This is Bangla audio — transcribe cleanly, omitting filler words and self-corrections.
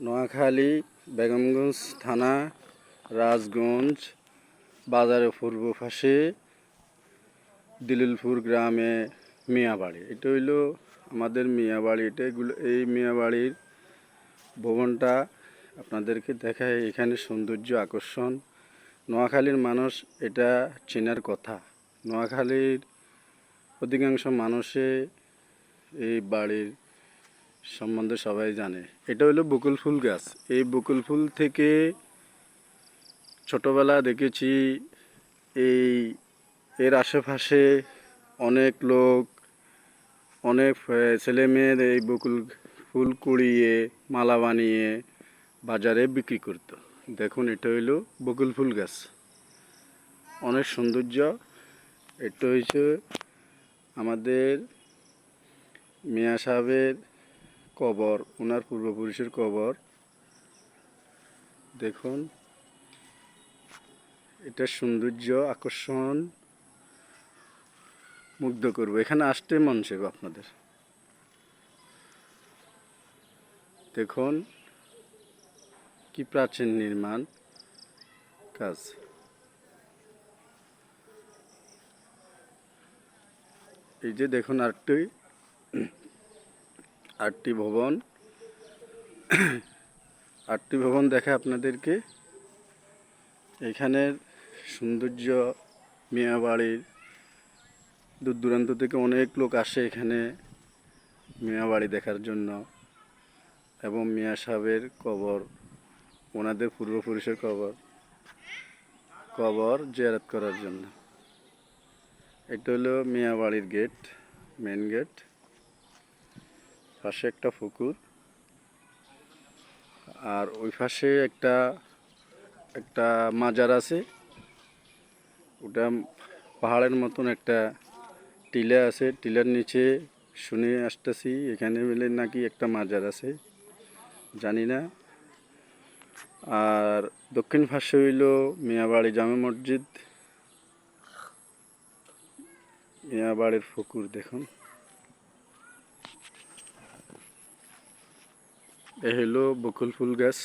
নোয়াখালী বেগমগঞ্জ থানা রাজগঞ্জ বাজারের পূর্ব পাশে দিলিলপুর গ্রামে মিয়াবাড়ি। এটা হইল আমাদের মিয়াবাড়ি। এই মিয়াবাড়ির ভবনটা আপনাদেরকে দেখায়। এখানে সৌন্দর্য আকর্ষণ। নোয়াখালীর মানুষ এটা চেনার কথা। নোয়াখালীর অধিকাংশ মানুষে এই বাড়ির সম্বন্ধে সবাই জানে। এটা হলো বকুল ফুল গাছ। এই বকুল ফুল থেকে ছোটবেলা দেখেছি এর আশেপাশে অনেক লোক, অনেক ছেলে মেয়ের এই বকুল ফুল কুড়িয়ে মালা বানিয়ে বাজারে বিক্রি করত। দেখুন, এটা হইল বকুল ফুল গাছ। অনেক সৌন্দর্য। এটা হয়েছে আমাদের মিয়া সাহেবের কবর, ওনার পূর্বপুরুষের কবর। দেখুন, এটার সৌন্দর্য আকর্ষণ মুগ্ধ করবে। এখানে আসতে মন চাইবে আপনাদের। দেখুন কি প্রাচীন নির্মাণ কাজ। এই যে দেখুন আটটি ভবন দেখে আপনাদেরকে। এখানের সৌন্দর্য, মিয়াবাড়ির দূর দূরান্ত থেকে অনেক লোক আসে এখানে মিয়াবাড়ি দেখার জন্য এবং মিয়া সাহেবের কবর, ওনাদের পূর্বপুরুষের কবর জিয়ারত করার জন্য। এটা হলো মিয়াবাড়ির গেট, মেন গেট। পাশে একটা পুকুর, আর ওই পাশে একটা মাজার আছে। ওটা পাহাড়ের মতন একটা টিলা আছে। টিলার নিচে শুনে আসতেছি এখানে বলে নাকি একটা মাজার আছে, জানি না। আর দক্ষিণ পাশে হইল মিয়াবাড়ি জামে মসজিদ, মিয়াবাড়ির পুকুর। দেখুন, এ হইল বকুল ফুল গাছ।